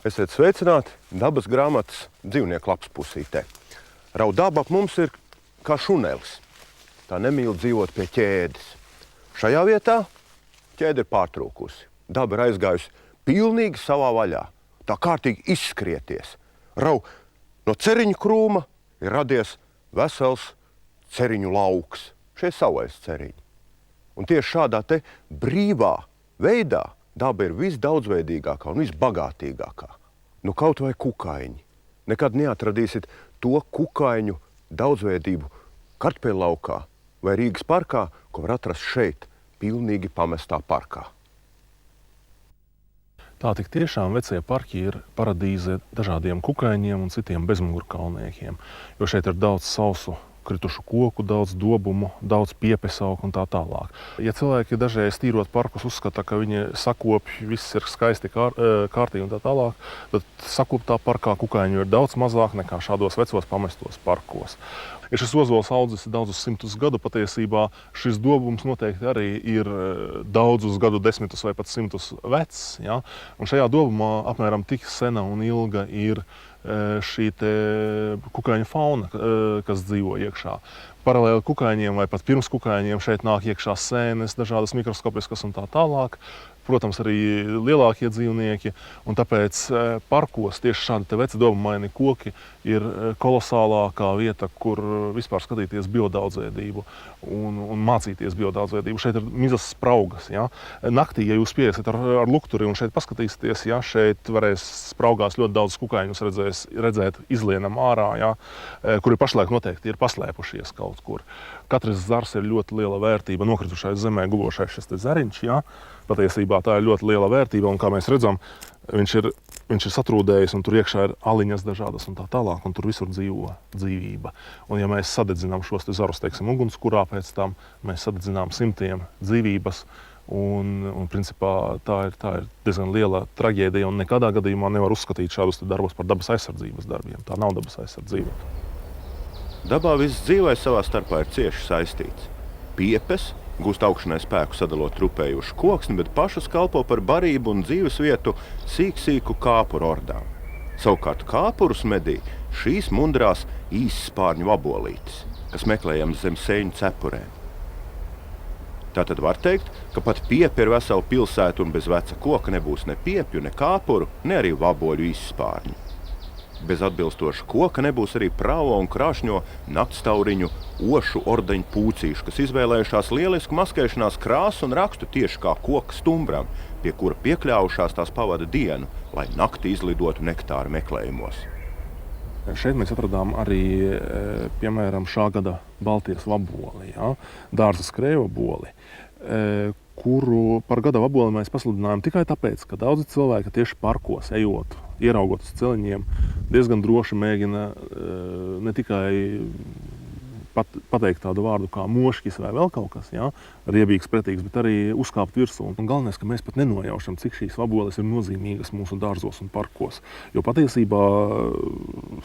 Esiet sveicināti dabas grāmatas dzīvnieku lapas pusītē. Raudaba ap mums ir kā šunelis. Tā nemīl dzīvot pie ķēdes. Šajā vietā ķēde ir pārtrūkusi. Daba ir aizgājusi pilnīgi savā vaļā. Tā kārtīgi izskrieties. Rau no ceriņu krūma ir radies vesels ceriņu lauks. Šie savais ceriņi. Un tieši šādā te brīvā veidā daba ir visdaudzveidīgākā un visbagātīgākā. Nu kaut vai kukaiņi. Nekad neatradīsiet to kukaiņu daudzveidību Kartupēļu laukā vai Rīgas parkā, ko var atrast šeit, pilnīgi pamestā parkā. Tā tik tiešām vecie parki ir paradīze dažādiem kukaiņiem un citiem bezmugurkalniekiem, jo šeit ir daudz sausu kritušu koku, daudz dobumu, daudz piepesauku un tā tālāk. Ja cilvēki dažreiz tīrot parkus uzskata, ka viņi sakopj, viss ir skaisti kārtīgi un tā tālāk, tad sakoptā parkā kukaiņu ir daudz mazāk nekā šādos vecos pamestos parkos. Ja šis ozols audzis daudzus simtus gadu, patiesībā šis dobums noteikti arī ir daudzus gadu desmitus vai pat simtus vecs. Ja? Un šajā dobumā apmēram tik sena un ilga ir šī te kukaiņu fauna, kas dzīvo iekšā. Paralēli kukaiņiem vai pat pirms kukaiņiem šeit nāk iekšā sēnes, dažādas mikroskopiskas un tā tālāk. Protams, arī lielākie dzīvnieki, un tāpēc parkos tieši šādi te veci dobumaini koki ir kolosālākā vieta, kur vispār skatīties biodaudzveidību un mācīties biodaudzveidību. Šeit ir mizas spraugas. Ja? Naktī, ja jūs pieiesiet ar lukturi un šeit paskatīsieties, ja, šeit varēs spraugās ļoti daudz kukaiņus redzēt izlienam ārā, ja? Kuri pašlaik noteikti ir paslēpušies kaut kur. Katrs zars ir ļoti liela vērtība, nokritušais zemē guvošais šis te zariņš. Ja? Patiesībā tā ir ļoti liela vērtība, un kā mēs redzam, viņš ir satrūdējis, un tur iekšā ir aliņas dažādas un tā tālāk, un tur visur dzīvo dzīvība. Un ja mēs sadedzinām šos te zarus, teiksim, ugunskurā pēc tam, mēs sadedzinām simtiem dzīvības, un principā tā ir diezgan liela traģēdija, un nekādā gadījumā nevar uzskatīt šādus te darbus par dabas aizsardzības darbiem. Tā nav dabas aizsardzība. Dabā viss dzīvais savā starpā ir cieši saistīts. Piepes gūst augšanai spēku sadalot trupējušu koksni, bet pašas kalpo par barību un dzīves vietu sīku kāpuru ordām. Savukārt kāpurus medī šīs mundrās īsspārņu vabolītes, kas meklējams zem sēņu cepurēm. Tātad var teikt, ka pat piepi ir vesela pilsēta un bez veca koka nebūs ne piepju, ne kāpuru, ne arī vaboļu īsspārņu. Bez atbilstoša koka nebūs arī pravo un krāšņo naktstauriņu, ošu ordeņu pūcīšu, kas izvēlējušās lielisku maskēšanās krāsu un rakstu tieši kā koka stumbram, pie kura piekļāvušās tās pavada dienu, lai naktī izlidotu nektāru meklējumos. Šeit mēs atradām arī, piemēram, šā gada Baltijas vaboli, ja? Dārza skrējvaboli, kuru par gada vaboli mēs pasludinājām tikai tāpēc, ka daudzi cilvēki tieši parkos ejot, ieraugot uz celiņiem, diezgan droši mēģina ne tikai pateikt tādu vārdu kā moškis vai vēl kaut kas, ja, riebīgs, pretīgs, bet arī uzkāpt virsū. Un galvenais, ka mēs pat nenojaušam, cik šīs vaboles ir nozīmīgas mūsu dārzos un parkos. Jo patiesībā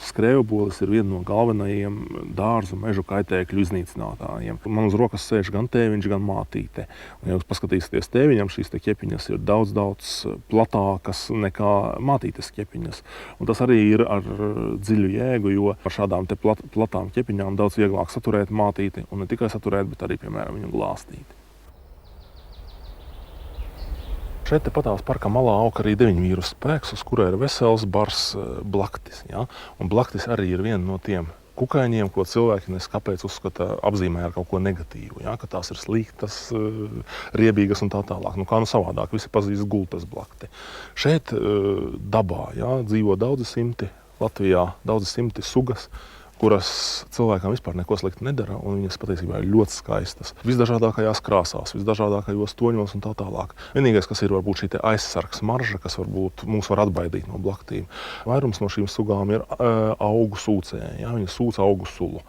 skrējvaboles ir viena no galvenajiem dārzu mežu kaitēkļu iznīcinātājiem. Man uz rokas sēž gan tēviņš, gan mātīte. Un, ja jūs paskatīsieties tēviņam, šīs te ķepiņas ir daudz platākas nekā mātītes ķepiņas. Un tas arī ir ar dziļu jēgu, jo ar šādām te platām ķepiņām daudz vieglāk saturēt mātīti, un ne tikai saturēt, bet arī, piemēram, viņu glāstīt. Šeit patās parka malā aug arī 9 vīru spēks, uz kura ir vesels bars blaktis. Ja? Un blaktis arī ir viena no tiem kukaiņiem, ko cilvēki kāpēc uzskata apzīmē ar kaut ko negatīvu. Ja? Ka tās ir sliktas, riebīgas un tā tālāk. Nu, kā nu savādāk, visi pazīst gultas blakti. Šeit dabā, ja, dzīvo daudzi simti, Latvijā daudzi simti sugas, kuras cilvēkam vispār neko slikti nedara, un viņas patiesībā ir ļoti skaistas. Visdažādākajās krāsās, visdažādākajos toņos un tā tālāk. Vienīgais, kas ir varbūt šī te aizsargs marža, kas varbūt mūs var atbaidīt no blaktīm. Vairums no šīm sugām ir augu sūcēji, ja? Viņi sūc augu sulu.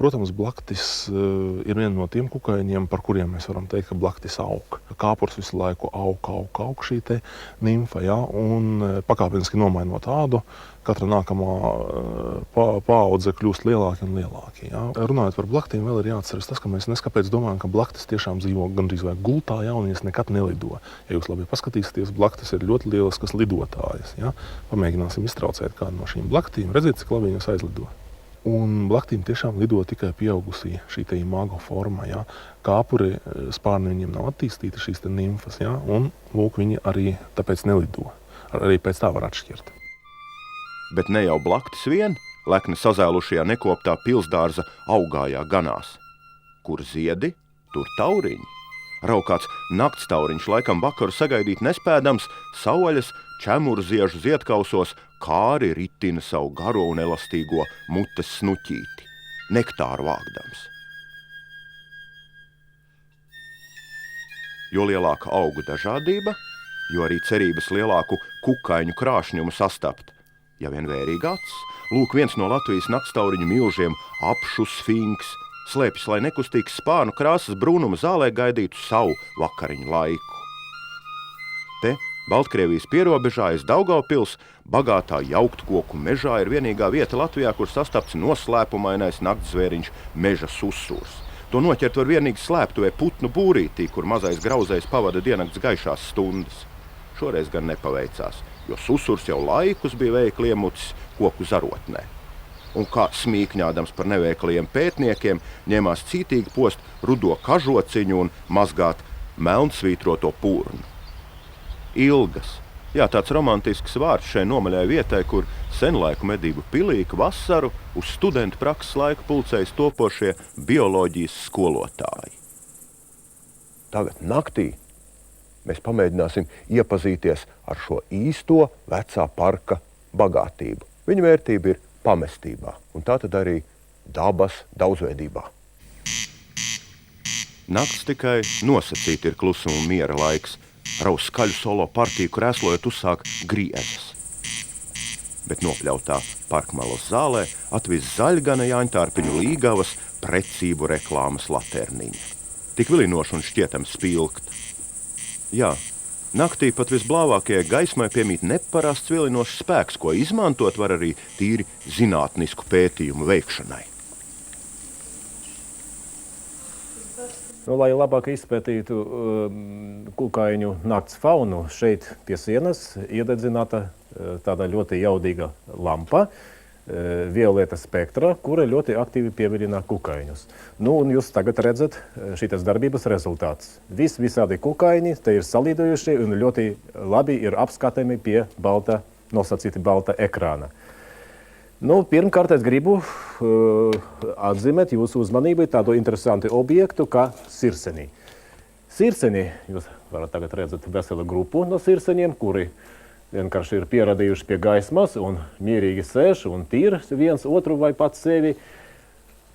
Protams, blaktis ir viena no tiem kukaiņiem, par kuriem mēs varam teikt, ka blaktis aug. Kāpurs visu laiku aug šī te nimfa, ja? Un pakāpeniski nomainot ādu, katra nākamā paudze kļūst lielāki un lielāki. Ja? Runājot par blaktīm, vēl ir jāatceras tas, ka mēs neskapēc domājam, ka blaktis tiešām dzīvo gandrīz vai gultā, ja, un viņas nekad nelido. Ja jūs labi paskatīsieties, blaktis ir ļoti lieliskas lidotājas. Ja? Pamēģināsim iztraucēt kādu no šīm blaktīm, redziet, cik labi viņas aizlido. Un blaktīm tiešām lido tikai pieaugusī šī te imago forma. Ja? Kāpuri spārni viņiem nav attīstīti, šīs te nimfas, ja? Un lūk, viņi arī tāpēc nelido. Arī pēc tā var atšķirt. Bet ne jau blaktis vien, lekni sazēlušajā nekoptā pilsdārza augājā ganās. Kur ziedi, tur tauriņi. Raukāts naktstauriņš laikam vakaru sagaidīt nespēdams, sauaļas čemurziežu ziedkausos kāri ritina savu garo un elastīgo mutes snuķīti, nektāru vāgdams. Jo lielāka augu dažādība, jo arī cerības lielāku kukaiņu krāšņumu sastapt. Ja vien vērīgi acis, lūk viens no Latvijas naktstauriņu milžiem apšu sfinks, slēpjas, lai nekustīgs spārnu krāsas brūnuma zālē gaidītu savu vakariņu laiku. Te, Baltkrievijas pierobežā aiz Daugavpils, bagātā jauktkoku mežā ir vienīgā vieta Latvijā, kur sastapts noslēpumainais naktzvēriņš meža susurs. To noķert var vienīgi slēptuvē putnu būrītī, kur mazais grauzējs pavada diennakts gaišās stundas. Šoreiz gan nepaveicās, jo susurs jau laikus bija veikli iemucis koku zarotnē. Un kā smīkņādams par neveiklajiem pētniekiem, ņēmās cītīgi post rudo kažociņu un mazgāt melnsvītroto purnu. Ilgas. Jā, tāds romantisks vārds šai nomaļai vietai, kur senlaiku medību pilīku vasaru uz studentu prakses laiku pulcējas topošie bioloģijas skolotāji. Tagad naktī mēs pamēģināsim iepazīties ar šo īsto vecā parka bagātību. Viņa vērtība ir pamestībā, un tā tad arī dabas daudzveidībā. Nakts tikai nosacīti ir klusuma un miera laiks, raus skaļu solo partiju, kur ēslojot uzsāk griezes. Bet nopļautā parkmalas zālē atvis zaļgana Jāņtārpiņu līgavas precību reklāmas laterniņa. Tik vilinoši un šķietami spilgt. Jā, naktī pat visblāvākajai gaismai piemīt neparasts vilinošs spēks, ko izmantot var arī tīri zinātnisku pētījumu veikšanai. Lai labāk izpētītu kukaiņu nakts faunu, šeit pie sienas iededzināta tāda ļoti jaudīga lampa, violeta spektra, kura ļoti aktīvi pievilina kukaiņus. Nu, un jūs tagad redzat šitas darbības rezultāts. Visādi kukaiņi te ir salīdojuši un ļoti labi ir apskatami pie nosacīti balta ekrāna. Nu, pirmkārt, es gribu atzīmēt jūsu uzmanību tādu interesantu objektu kā sirseni. Sirseni, jūs varat tagad redzēt veselu grupu no sirseņiem, kuri vienkārši ir pieradījuši pie gaismas un mierīgi sēž un tīr viens otru vai pats sevi.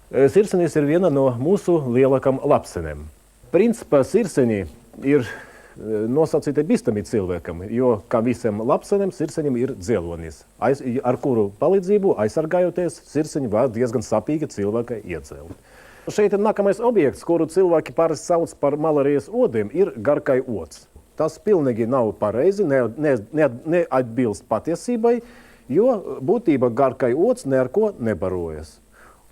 Sirsenis ir viena no mūsu lielākām lapsenēm. Principā sirseni ir nosacīti bīstami cilvēkam, jo kā visiem lapseniem sirseņiem ir dzelonis, ar kuru palīdzību aizsargājoties sirseņi var diezgan sapīgi cilvēka iedzelt. Šeit ir nākamais objekts, kuru cilvēki parasti sauc par malarijas odiem, ir garkai ods. Tas pilnīgi nav pareizi, neatbilst patiesībai, jo būtībā garkai ods ne ar ko nebarojas.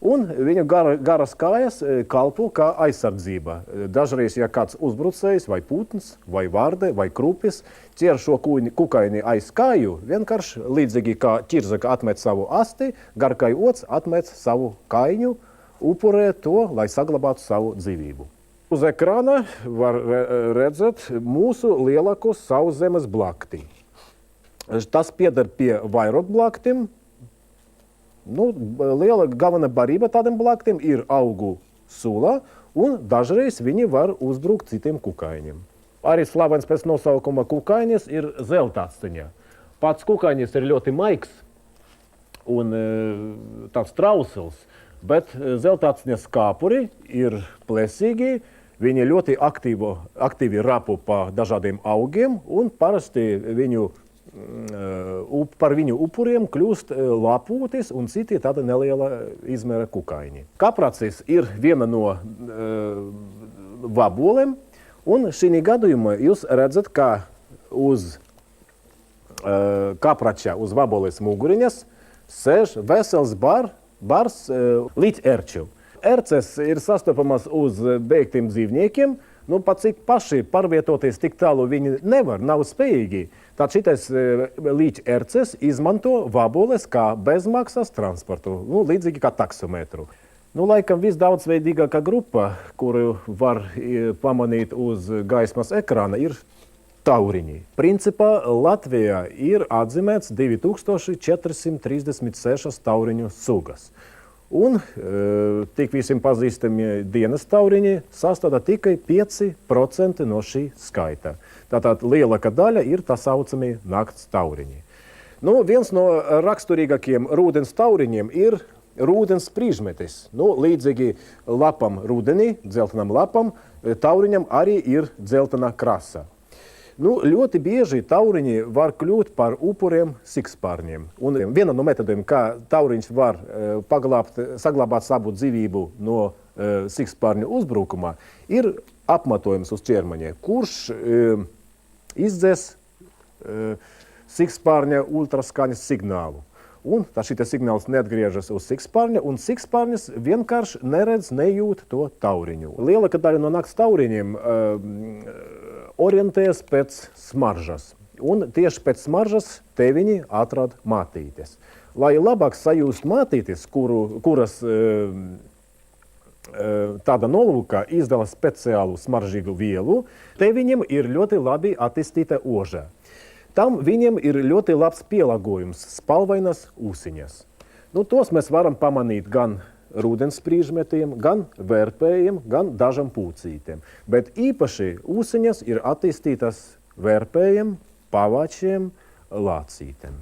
Un viņa garas kājas kalpo kā aizsardzība. Dažreiz, ja kāds uzbrucējs vai putns, vai vārde, vai krupis ķer šo kukaini aiz kāju, vienkārši līdzīgi kā ķirzaka atmet savu asti, garkai ods atmet savu kaiņu, upurē to, lai saglabātu savu dzīvību. Uz ekrāna var redzēt mūsu lielāko sauszemes blakti. Tas pieder pie vairotblaktiem. Nu, liela galvenā barība tādiem blaktiem ir augu sula, un dažreiz viņi var uzbrukt citiem kukaiņiem. Arī slavens pēc nosaukuma kukaiņas ir zeltācteņa. Pats kukaiņas ir ļoti maigs un tāds trausls, bet zeltācteņas kāpuri ir plēsīgi, viņi ļoti aktīvi rapo pa dažādiem augiem, un parasti par viņu upuriem kļūst lapūtis un citi tāda neliela izmēra kukaiņi. Kapracis ir viena no vaboliem, un šī gadījumā jūs redzat, ka uz kapračā uz vaboles muguriņas sēž vesels bars līdz erču. Erces ir sastopamas uz beigtiem dzīvniekiem, pat cik paši pārvietoties tik tālu viņi nevar, nav spējīgi. Tad šitais līdz erces izmanto vaboles kā bezmaksas transportu, līdzīgi kā taksometru. Laikam visdaudzveidīgākā grupa, kuru var pamanīt uz gaismas ekrāna, ir tauriņi. Principā Latvijā ir atzīmēts 2436 tauriņu sugas. Un tik visiem pazīstami dienas tauriņi sastāda tikai 5% no šī skaita. Tātad lielākā daļa ir tā saucamie nakts tauriņi. Viens no raksturīgākiem rūdens tauriņiem ir rūdens prīžmetis. Līdzīgi lapam rudenī, dzeltenam lapam, tauriņam arī ir dzeltena krasa. Ļoti bieži tauriņi var kļūt par upuriem sikspārņiem. Un viena no metodiem, kā tauriņš var saglabāt savu dzīvību no sikspārņu uzbrukumā, ir apmetojums uz ķermeņa, kurš izdzēs sikspārņa ultraskaņas signālu. Un tā šī signāls neatgriežas uz sikspārņa, un sikspārņas vienkārši neredz, nejūt to tauriņu. Lielākā daļa no nakts tauriņiem orientējas pēc smaržas. Un tieši pēc smaržas te viņi atrod mātītes. Lai labāk sajūst mātītes, kuras tāda nolūkā izdala speciālu smaržīgu vielu, te viņiem ir ļoti labi attīstīta oža. Tam viņiem ir ļoti labs pielāgojums – spalvainas ūsiņas. Tos mēs varam pamanīt gan rūdens prīžmetiem, gan vērpējiem, gan dažam pūcītiem. Bet īpaši ūsiņas ir attīstītas vērpējiem, pavačiem, lācītiem.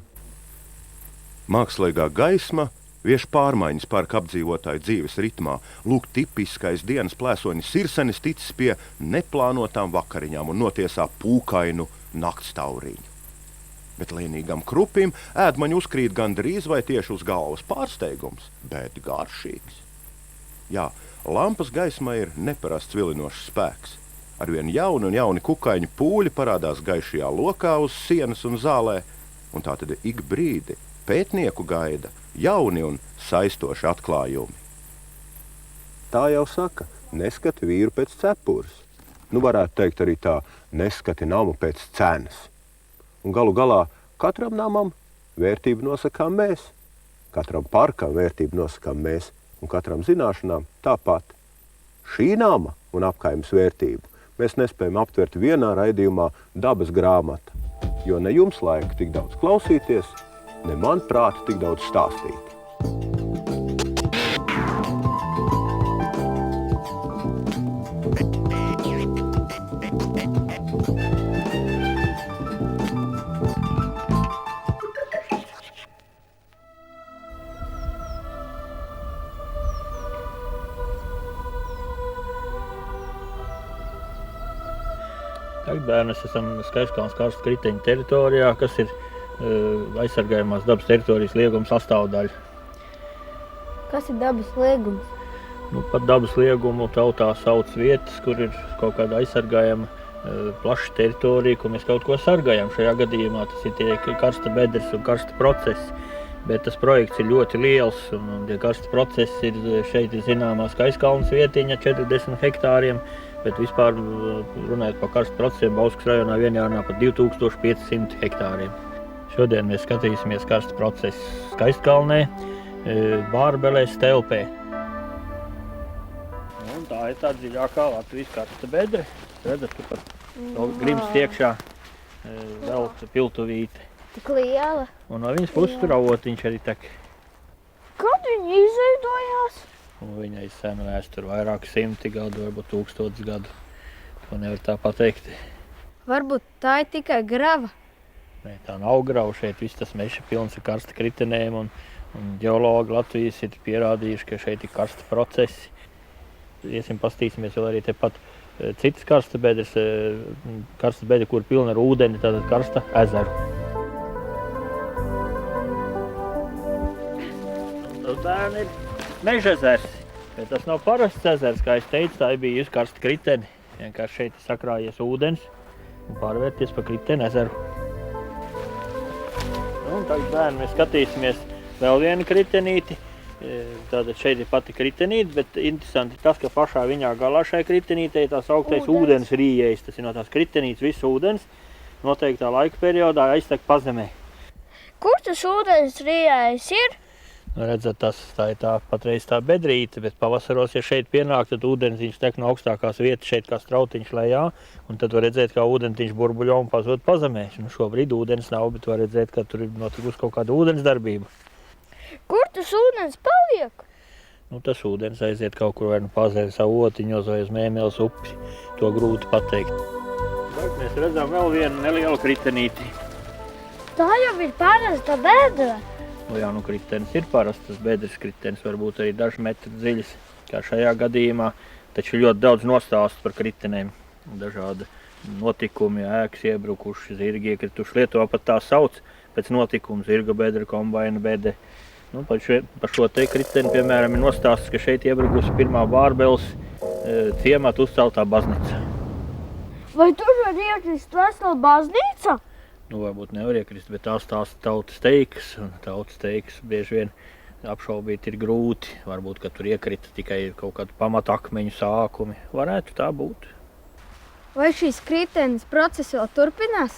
Mākslīgā gaisma vieš pārmaiņas parka apdzīvotāju dzīves ritmā. Lūk, tipiskais dienas plēsoņa sirsenis ticis pie neplānotām vakariņām un notiesā pūkainu nakts tauriņu. Bet lienīgam krupim ēdmaņi uzkrīt gandrīz vai tieši uz galvas pārsteigums, bet garšīgs. Jā, lampas gaismā ir neparasts vilinošs spēks. Arvien jauni un jauni kukaiņu pūļi parādās gaišajā lokā uz sienas un zālē, un tā tad ik brīdi pētnieku gaida jauni un saistoši atklājumi. Tā jau saka, neskati vīru pēc cepures. Varētu teikt arī tā, neskati namu pēc cenas. Un galu galā katram namam vērtību nosakām mēs, katram parkam vērtību nosakām mēs, un katram zināšanām tāpat. Šī nama un apkaimes vērtību mēs nespējam aptvert vienā raidījumā Dabas grāmata, jo ne jums laika tik daudz klausīties, ne man prāta tik daudz stāstīt. Tagad mēs esam Skaistkalnes karstu kriteņu teritorijā, kas ir aizsargājumās dabas teritorijas lieguma sastāvdaļa. Kas ir dabas liegums? Par dabas liegumu tautā sauc vietas, kur ir kaut kāda aizsargājama plaša teritorija, kur mēs kaut ko sargājam. Šajā gadījumā tas ir tie karsta bedres un karsta procesi, bet tas projekts ir ļoti liels. Un tie karsta procesi ir šeit zināmā Skaistkalnes vietiņa 40 hektāriem, bet vispār runājot par karstu procesiem, Bauskas rajonā vien jārunā par 2500 hektāriem. Šodien mēs skatīsimies karstu procesu Skaistkalnē, Bārbelē, Stelpē. Un tā ir tā dziļākā Latvijas karsta bedre. Redzat, ka pat no grims tiekšā vēl piltuvīte. Tik liela. Un no viņas puses tur avotiņš arī tek. Kad viņi izveidojās? Viņai senu vēsturi, vairāk 100 gadu, varbūt 1000 gadu. To nevar tā pateikt. Varbūt tā ir tikai grava. Nē, tā nav grava. Šeit viss tas meža pilns ar karsta kritenēm. Un ģeologi Latvijas ir pierādījuši, ka šeit ir karsta procesi. Iesim pastīsimies vēl arī tepat citas karsta bedres. Karsta bedre, kur pilna ar ūdeni, tātad karsta ezeru. Tā ir meža ezers. Bet tas nav parasts ezers, kā es teicu, tā bija karsta kriteni. Vienkārši šeit ir sakrājies ūdens un pārvērties pa kriteni ezeru. Tagad bērni mēs skatīsimies vēl vienu kritenīti. Tātad šeit ir pati kritenīte, bet interesanti tas, ka pašā viņā galā šai kritenītei tās augtais ūdens rījējs. Tas ir no tās kritenītes visu ūdens noteiktā laika periodā aiztek pazemē. Kur tas ūdens rījējs ir? Redzat, tā ir tā patreiz tā bedrīte, bet pavasaros, ja šeit pienāk, tad ūdentiņš tek no augstākās vietas šeit kā strautiņš lejā, un tad var redzēt, kā ūdentiņš burbuļo un pazod pazemē. Šobrīd ūdens nav, bet var redzēt, ka tur ir notikusi kaut kāda ūdens darbība. Kur tas ūdens paliek? Tas ūdens aiziet kaut kur vai nu Pazeres avotiņos vai uz Mēmeles upi. To grūti pateikt. Tagad mēs redzam vēl vienu nelielu kritenīti. Tā jau ir parasta bedra. Kritenis ir parastas bedres kritenis, varbūt arī daži metri dziļas, kā šajā gadījumā. Taču ļoti daudz nostāstu par kritenēm. Dažādi notikumi, ēkas iebrukuši, zirgi iekrituši. Lietuvā pat tā sauc pēc notikuma zirga bedra, kombaina bedre. Par šo te kriteni, piemēram, ir nostāsts, ka šeit iebrukusi pirmā Bārbeles ciemata uzceltā baznīca. Vai tur var iekrist vesela baznīca? Varbūt nevar iekrist, bet tās tautas teikas, un tautas teikas bieži vien apšaubīt ir grūti. Varbūt, ka tur iekrita tikai kaut kādu pamatakmeņu sākumi. Varētu tā būt. Vai šīs kritenes process vēl turpinās?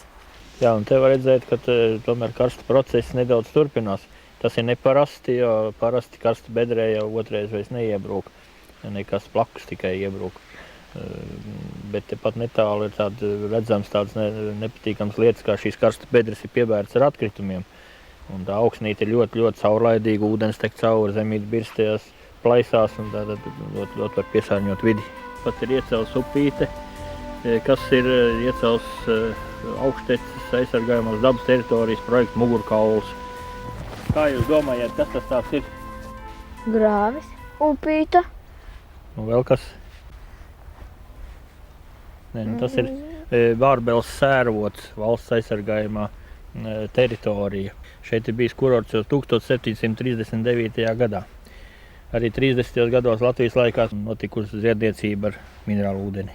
Jā, un te var redzēt, ka tomēr karsta process nedaudz turpinās. Tas ir neparasti, jo parasti karsta bedrē jau otrais vairs neiebrūk. Nekas plakus tikai iebrūk. Bet tepat netālu ir redzams tādas nepatīkams lietas, kā šīs karstas bedres ir piebērtas ar atkritumiem. Un tā augsnīte ir ļoti, ļoti caurlaidīga, ūdens tek cauri, zemīte birst tajās plaisās, un tātad ļoti var piesārņot vidi. Pat ir iecels upīte, kas ir iecels Augšteces aizsargājumās dabas teritorijas projekta Mugurkauls. Kā jūs domājat, kas tas tāds ir? Grāvis, upīte. Vēl kas? Tas ir Bārbeles sērvots, valsts aizsargājumā teritorija. Šeit ir bijis kurorts jau 1739. gadā. Arī 30. gados Latvijas laikā notikusi ziedniecība ar minerālu ūdeni.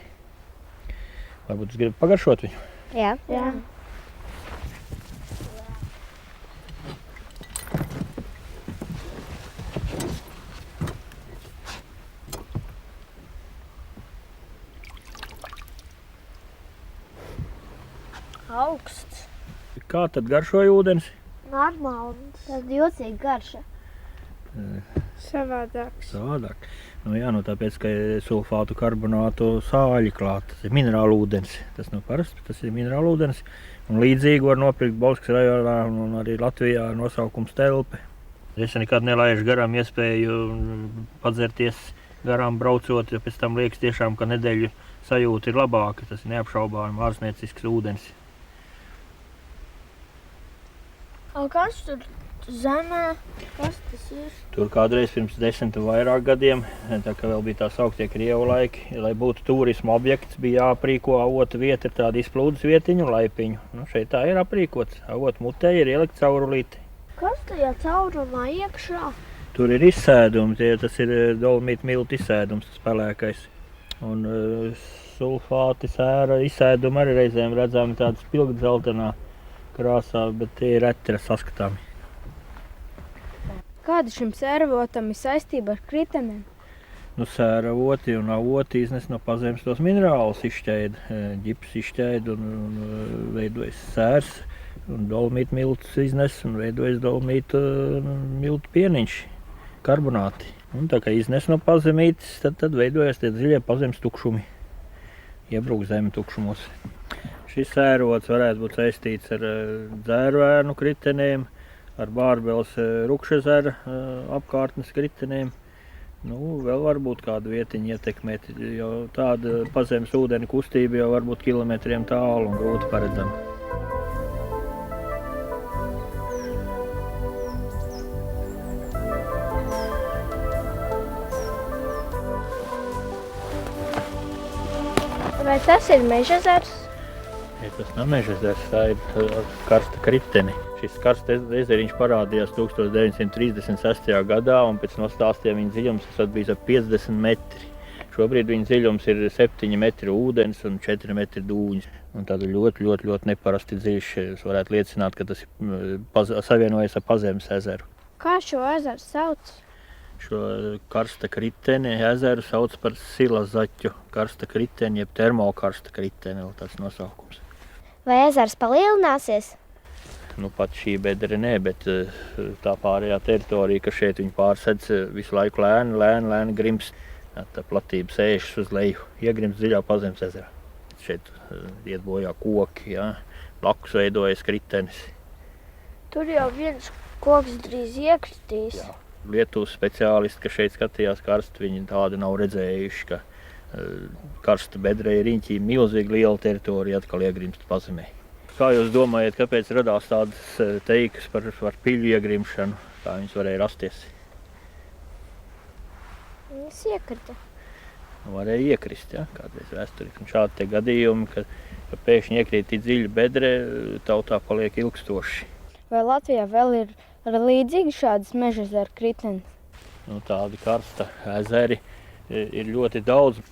Varbūt jūs gribat pagaršot viņu? Jā. Augsts. Kā tad garšoja ūdens? Normāli. Tas jocīgi garša. Savādāks. Savādāk. Tāpēc, ka ir sulfātu karbonātu sāļi klāt. Tas ir minerāla ūdens. Tas nav parasts, tas ir minerāla ūdens. Un līdzīgi var nopirkt Bauskas rajonā un arī Latvijā nosaukums Telpe. Es nekad nelaižu garām iespēju padzerties garām braucot, jo pēc tam liekas tiešām, ka nedēļu sajūta ir labāka. Tas ir neapšaubāmi ārzniecisks ūdens. Kas tur zemē? Kas tas ir? Tur kādreiz pirms 10 un vairāk gadiem, tā kā vēl bija tā sauktie Krievu laiki, lai būtu turisma objekts, bija jāaprīko avota vieta ar tādu izplūdes vietiņu, laipiņu. Šeit tā ir aprīkots. Avota mutē ir ielikt caurulīti. Kas tajā caurumā iekšā? Tur ir izsēdums, tas ir dolomīta miltu izsēdums, tas pelēkais. Un sulfāti sēra izsēdumi arī reizēm redzami tādas pilgdzeltenā krāsā, bet tie ir reti saskatāmi. Kāda šim sēravotam ir saistība ar kritenēm? Sēravoti un avoti iznes no pazemes tos minerālus, izšķēda, ģips izšķēda un veidojas sērs. Un dolomīta miltus iznes un veidojas dolomīta miltu pieniņš, karbonāti. Un tā kā iznes no pazemītes, tad veidojas tie dziļie pazemes tukšumi. Iebrūk zemi tukšumos. Šis sērots varētu būt saistīts ar Dzērvēnu kritenēm, ar Bārbeles Rukšezera apkārtnes kritenēm. Vēl varbūt kādu vietiņu ietekmēt, jo tāda pazemes ūdeni kustība jau var būt kilometriem tālu un grūti paredzama. Vai tas ir Mežezers? Tas nav Mežezers, tā ir karsta kritene. Šis karsta ezeriņš parādījās 1936. gadā, un pēc nostāstiem viņa dziļums esat bijis ap 50 metri. Šobrīd viņa dziļums ir 7 metri ūdens un 4 metri dūņas. Un tāda ļoti neparasti dziļš. Es varētu liecināt, ka tas ir savienojies ar Pazemes ezeru. Kā šo ezeru sauc? Šo karsta kriteni ezeru sauc par Silazaķu karsta kriteni, jeb termokarsta kriteni, vēl tāds nosaukums. Vai ezers palielināsies? Nu, pat šī bedre nē, bet tā pārējā teritorija, ka šeit viņi pārsedz visu laiku lēni grims. Tā platība sēžas uz leju, iegrims dziļā Pazemes ezerā. Šeit iet bojā koki, jā, blakus veidojas kritenis. Tur jau viens koks drīz iekristīs. Jā. Lietuvas speciālisti, kas šeit skatījās karstu, viņi tādi nav redzējuši, ka karsta bedre ir riņķī milzīgi liela teritorija atkal iegrimst Pazemē. Kā jūs domājat, kāpēc radās tādas teikas par piļu iegrimšanu, kā viņas varēja rasties? Viņas iekrita. Varēja iekrist, ja, kādreiz vēsturiski. Un šādi te gadījumi, ka pēkšņi iekrīt tik dziļi bedre, tautā paliek ilgstoši. Vai Latvijā vēl ir līdzīgi šādas meža ezeru kritenes? Nu, tādi karsta ezeri ir ļoti daudz.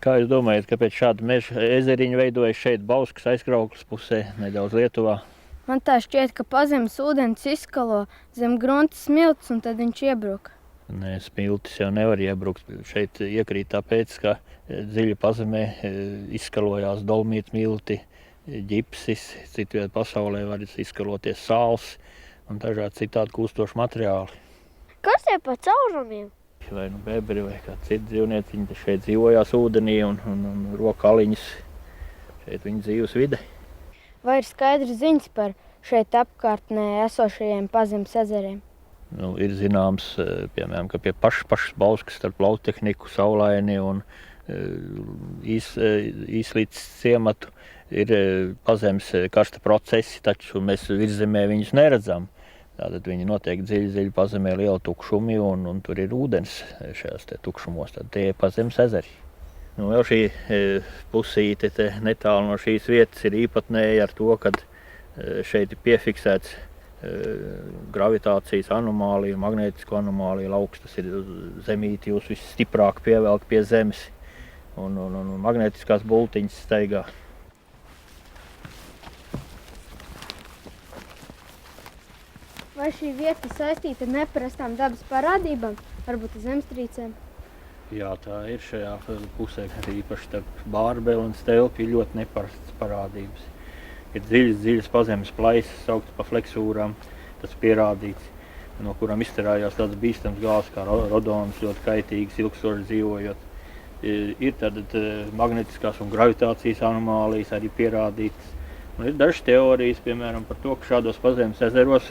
Kā jūs domājat, kāpēc šādi meža ezeriņi veidojas šeit Bauskas aizkrauklas pusē, nedaudz Lietuvā? Man tā šķiet, ka Pazemes ūdens izskalo zem grunta smilts un tad viņš iebruk. Nē, smiltis jau nevar iebrukt. Šeit iekrīt tāpēc, ka dziļi Pazemē izskalojās dolmīta milti, ģipsis, citviet pasaulē var izskaloties sāls un dažādi citādi kūstoši materiāli. Kas tie pa caurumiem? Vai nu bebri vai kā citi dzīvnieki, viņi šeit dzīvojās ūdenī un rokaliņas šeit viņa dzīves vide. Vai ir skaidrs ziņas par šeit apkārtnē esošajiem Pazemes ezeriem? Nu, ir zināms, piemēram, ka pie pašas Bauskas starp Lautehniku, Saulaini un Īslītes ciematu ir Pazemes karsta procesi, taču mēs virzemē viņus neredzam. Tātad viņi notiek dziļi Pazemē liela tukšumi un tur ir ūdens šajās te tukšumos. Tad tie ir Pazemes ezeri. Nu, vēl šī pusīte te netālu no šīs vietas ir īpatnēja ar to, ka šeit ir piefiksēts gravitācijas anomālija, magnētisko anomāliju lauks. Tas ir zemīti jūs visstiprāk pievelk pie zemes un magnētiskās bultiņas staigā. Vai šī vieta saistīta ar neparastām dabas parādībām, varbūt ar zemestrīcēm? Jā, tā ir šajā pusē, īpaši starp Bārbeli un Stelpi ir ļoti neparastas parādības. Ir dziļas Pazemes plaisas, sauktas pa fleksūrām, tas pierādīts, no kurām izterājās tāds bīstams gāzes kā rodons, ļoti kaitīgs, ilgstoši dzīvojot. Ir tātad magnetiskās un gravitācijas anomālijas arī pierādītas. Un ir dažas teorijas, piemēram, par to, ka šādos Pazemes ezeros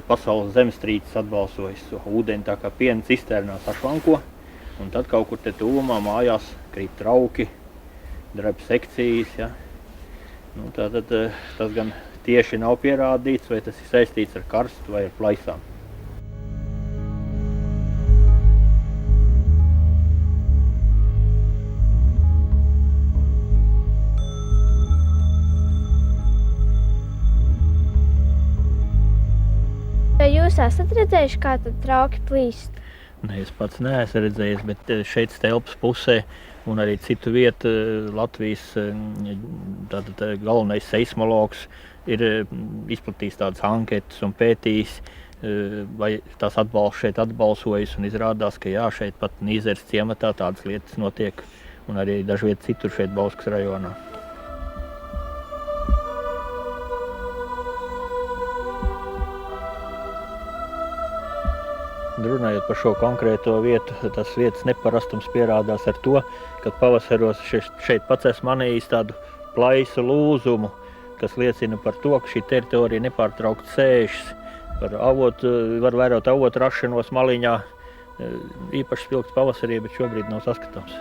pasaules zemestrīces atbalsojas. Ūdeni tā kā piena cisternā sašvanko, un tad kaut kur te tuvumā mājās krīt trauki, dreb sekcijas. Ja. Nu, tātad tas gan tieši nav pierādīts, vai tas ir saistīts ar karstu vai ar plaisām. Vai jūs esat redzējuši, kā tad trauki plīst? Ne, es pats neesmu redzējis, bet šeit Stelpas pusē un arī citu vietu Latvijas galvenais seismologs ir izplatījis tādas anketas un pētījis, vai tās atbalsts šeit atbalsojas, un izrādās, ka jā, šeit pat Nīzeres ciematā tādas lietas notiek, un arī dažviet citur šeit Bauskas rajonā. Runājot par šo konkrēto vietu, tas vietas neparastums pierādās ar to, ka pavasaros šeit pats esmu manījis tādu plaisu lūzumu, kas liecina par to, ka šī teritorija nepārtraukti sēžas. Var vērot avotu rašanos maliņā, īpaši spilgts pavasarī, bet šobrīd nav saskatāms.